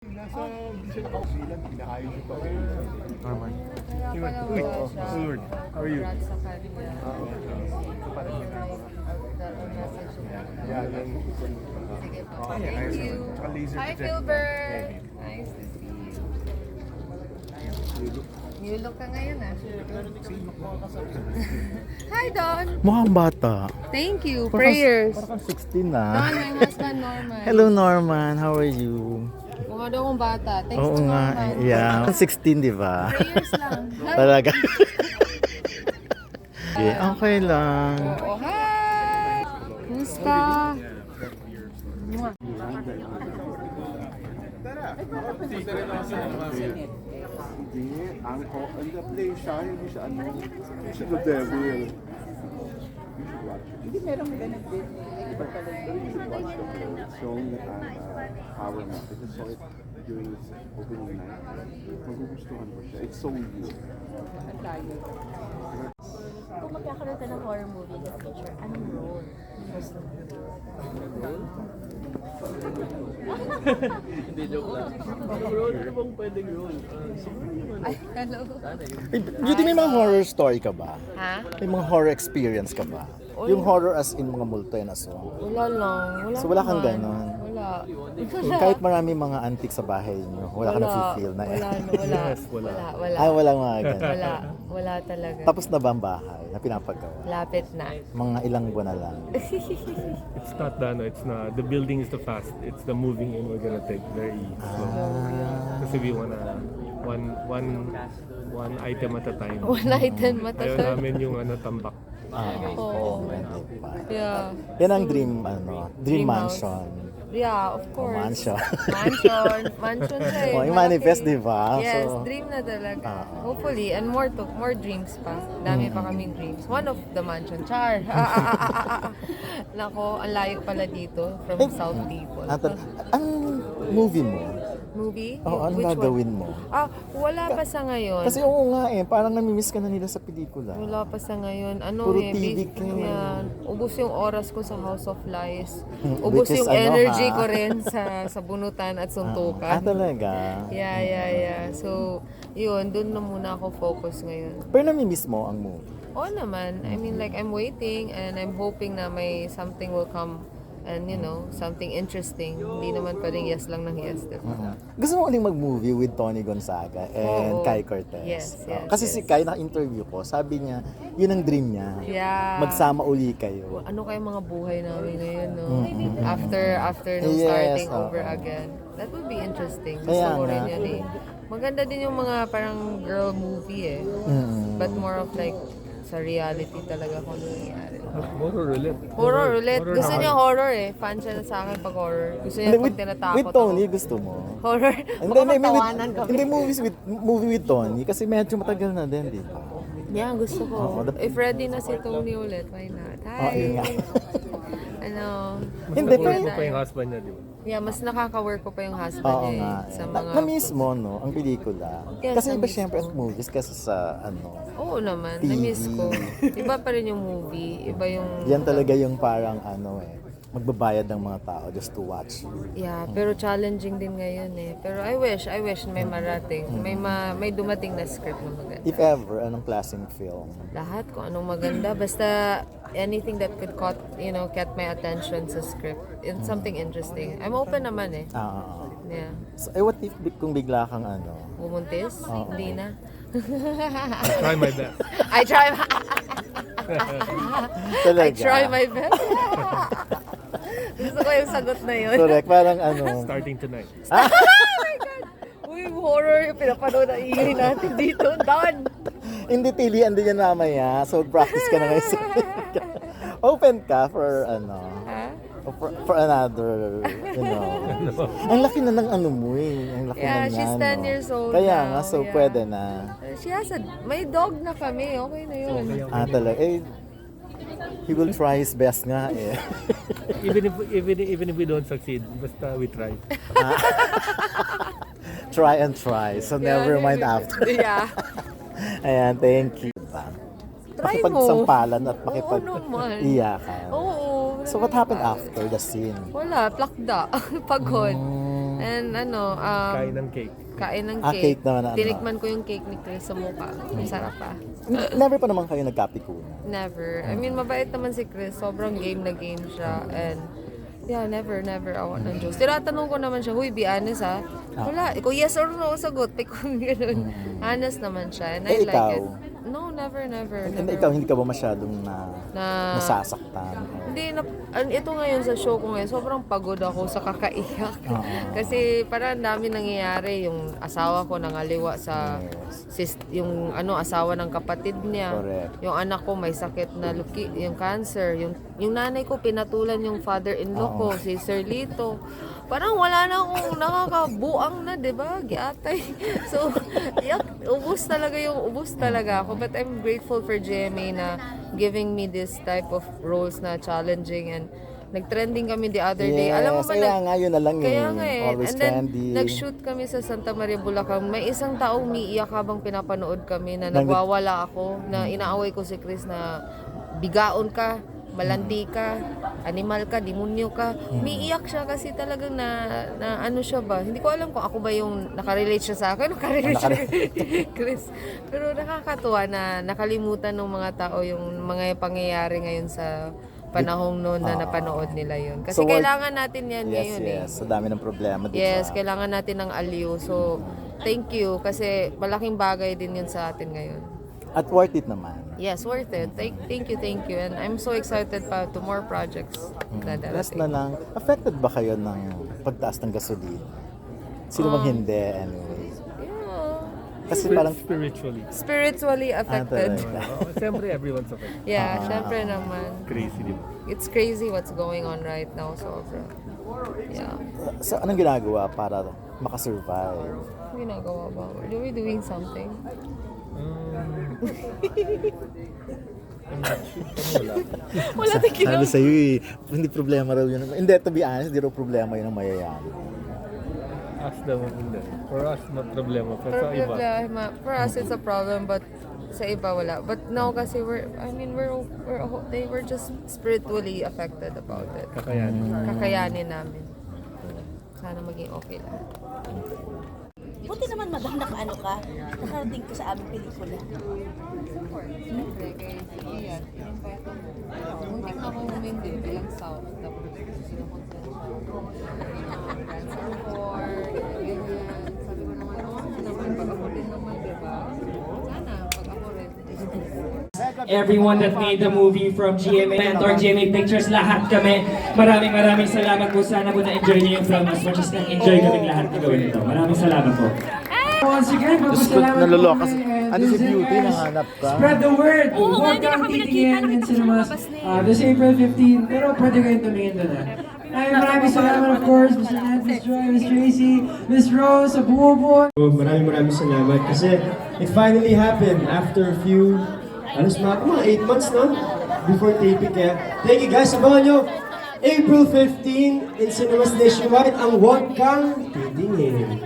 Nasa, hindi siya nakausilan, pinaayos yung papel. Normal. Kaya pala wala siya. Lord, how are you? Congrats sa kanya. Parang yun. Message niya. Yeah, yan. Sige po. Yeah, Thank ayos you. naman. Tsaka laser Hi, projector. Philbert. Nice to see you. New look ka ngayon ah. Hi, Don. Mukhang bata. Thank you. Prayers. Parang 16 na. Don, my husband, Norman. Hello Norman, how are you? Mukha daw akong bata. Thanks Oo to nga, Norman. yeah. 16 di ba? Prayers lang. Hi. Talaga. Okay lang. Oo, hi! Kumusta? Mwah. Hindi, ang play siya, hindi siya ano, hindi siya the devil. Hindi merong ganun din. Iba pala But you should watch the film. It's shown on Power Map. I just saw it during its opening night. Magugustuhan ko siya. It's so new. ang tayo. Kung magkakaroon ka ng horror movie in the future, anong role? Gusto mo? Hindi, joke lang. Role, ano bang pwedeng role? Ay, hello. Beauty, may mga horror story ka ba? Ha? May mga horror experience ka ba? Yung horror as in mga multo and aso. Wala lang. Wala So wala kang naman. ganon? Wala. Kahit marami mga antique sa bahay niyo, wala ka na-feel na Wala, wala. Wala. Ay, walang mga ganun. Wala. Wala talaga. Tapos na ba ang bahay na pinapagawa? Lapit na. Mga ilang buwan na lang. It's not the, no, it's not, the building is the fast. It's the moving in we're gonna take very slow. Kasi we wanna, one item at a time. One item Ayaw matatag. namin yung tambak. Oo. Yeah. Yan ang dream, dream house. mansion. Yeah, of course. mansion. Mansion siya eh. Oh, yung Malaki. manifest, di ba? Yes, So, dream na talaga. Hopefully, and more dreams pa. Dami pa kaming dreams. One of the mansion. Char. Nako, ang layo pala dito from South people. ang movie mo, Movie? anong Which gagawin one? mo? Wala pa sa ngayon. Kasi oo nga parang namimiss ka na nila sa pelikula. Wala pa sa ngayon. Ano Puro eh, TV ka eh. yan. Ubus yung oras ko sa House of Lies. Which Ubus is yung energy ha? ko rin sa bunutan at suntukan. Talaga? Yeah. So, yun, dun na muna ako focus ngayon. Pero namimiss mo ang movie? Oo naman. I mean, like, I'm waiting and I'm hoping na may something will come and, something interesting. Hindi naman pwedeng yes lang ng yes, diba? Gusto mo uling mag-movie with Tony Gonzaga and Oo. Kai Cortez? Yes. Kasi si Kai, na-interview ko, sabi niya, yun ang dream niya. Yeah. Magsama uli kayo. Ano kaya mga buhay namin ngayon, no? After nung Yes, starting oo. over again. That would be interesting. Gusto Kaya ko rin nga. yan eh. Maganda din yung mga parang girl movie eh. But more of like, sa reality talaga kung nangyayari. Horror ulit. Horror ulit. Gusto niya horror eh. Fan siya sa akin pag horror. Gusto niya pag tinatakot with Tony, gusto mo? Horror. Hindi, Baka may matawanan kami. hindi movie with Tony kasi medyo matagal na din, di ba? Yeah, gusto ko. Oo, If ready na si Tony ulit, why not? yun Hi! nga. Ano? Hindi, Mas pero- pa yung husband niya, di ba? Yeah, mas nakaka-work ko pa yung husband Oo niya nga. eh, sa mga... Na-miss mo, no, ang pelikula. Yes, Kasi iba na-miss syempre ko. ang movies kasi sa Oo naman, TV. na-miss ko. Iba pa rin yung movie, iba yung... yan talaga yung parang magbabayad ng mga tao just to watch. Yeah, pero challenging din ngayon eh. Pero I wish may marating. May dumating na script na maganda. If ever, anong klaseng film? Lahat kung anong maganda, basta anything that could get my attention sa script. It's something interesting. I'm open naman eh. Yeah. So, what if kung bigla kang Bumuntis? Hindi na. I try my best. I try talaga? I try my best. Gusto ko yung sagot na yun. Correct, parang Starting tonight. Uy, horror yung pinapanood na iiri natin dito. Done! hindi tilian din yan mamaya. So, practice ka na ngayon. Open ka for Ha? for another, Ang laki na ng mo eh. Ang laki Yeah, na she's niya, 10 years old Kaya now, nga, so yeah. pwede na. May dog na kami. Okay na yun. Talaga. He will try his best nga eh. even if we don't succeed, basta we try. Try and try. So, never mind after. Yeah. Ayan, thank you. Try mo. Makipagsampalan at Oo naman. iyakan. Oo. So, what happened after the scene? Wala, plakda. Pagod. And ano, Kain ng cake. kain ng Ah, cake. cake naman na ano. Tinikman ko yung cake ni Chris sa mukha. Masarap pa. Never pa naman kayo nagkapikunan. Never. I mean, mabait naman si Chris. Sobrang game na game siya. And yeah, never awa ng Diyos. Tinatanong ko naman siya, huy, be honest ha? Wala. Ikaw yes or no, sagot. Pikon ganun. Honest naman siya. And I like ikaw? it. No, never. And never. ikaw, hindi ka ba masyadong Na- nasasaktan? Hindi, ito ngayon sa show ko ngayon, sobrang pagod ako sa kakaiyak. Kasi parang ang dami nangyayari. Yung asawa ko nangaliwa sa yung asawa ng kapatid niya. Correct. Yung anak ko may sakit na yung cancer. Yung nanay ko pinatulan yung father-in-law ko, si Sir Lito. Parang wala na akong nakakabuang na, di ba? Giatay. So, ubus talaga ako. But I'm grateful for GMA na giving me this type of roles na challenging and nag-trending kami the other day. Alam mo ba, kaya nga yun na lang kaya nga eh. Always And then, trending. nag-shoot kami sa Santa Maria, Bulacan. May isang taong umiiyak habang pinapanood kami na nagwawala ako, na inaaway ko si Chris na bigaon ka, malandi ka, animal ka, demonyo ka. Umiiyak siya kasi talagang na ano siya ba. Hindi ko alam kung ako ba yung nakarelate siya sa akin. Nakarelate siya kay Chris. Pero nakakatuwa na nakalimutan ng mga tao yung mga pangyayari ngayon sa panahong noon na napanood nila yun. Kasi So, kailangan natin yan ngayon eh. Yes, sa dami ng problema. Diba? Yes, kailangan natin ng aliw. So, thank you kasi malaking bagay din yun sa atin ngayon. At worth it naman. Yes, worth it. Thank you. And I'm so excited pa to more projects na Last darating. na lang, affected ba kayo ng pagtaas ng gasolina? Sino bang hindi anyway? Yeah. Kasi parang Spiritually affected. Siyempre, everyone's affected. Yeah, syempre naman. Crazy, di ba? It's crazy what's going on right now, sobra. Yeah. so, anong ginagawa para makasurvive? Ano ginagawa ba? Are we doing something? I'm not sure. Wala. Wala tayong Sabi ginagawa. sa'yo hindi problema raw yun. Hindi, to be honest, hindi raw problema yun ang mayayaman. Us naman hindi. For us, not problema. Pero sa iba. For us, it's a problem, but sa iba wala. But no, kasi they were just spiritually affected about it. Kakayanin namin. Sana maging okay lahat. Buti naman, madam, nakaano ka. Nakarating ka sa aming pelikula. Siyempre, kay Ian, in-invite ako. Muntik na akong humindi bilang South. Tapos, sinukontent siya. Cancer board, ganyan. Sabi ko naman, naman, pag ako din naman, diba? Sana, pag ako rin. Everyone that made the movie from GMA or GMA Pictures, lahat kami. Maraming salamat po. Sana po na-enjoy niyo yung film as much as na-enjoy kaming lahat na gawin ito. Maraming salamat po. Once again, magpasalamat po Naloloka. kami. Ano si Beauty? Nanganap ka? Spread the word! Huwag kang titingin in cinemas this April 15. Pero pwede kayong tumingin doon na. Ay, maraming salamat of course, Mr. Nat, Miss Joy, Miss Tracy, Miss Rose, sa Buobo. Maraming salamat kasi it finally happened after a few, mga 8 months no? Before taping kaya. Thank you guys, abangan nyo! April 15 in cinemas nationwide ang Huwag Kang Titingin.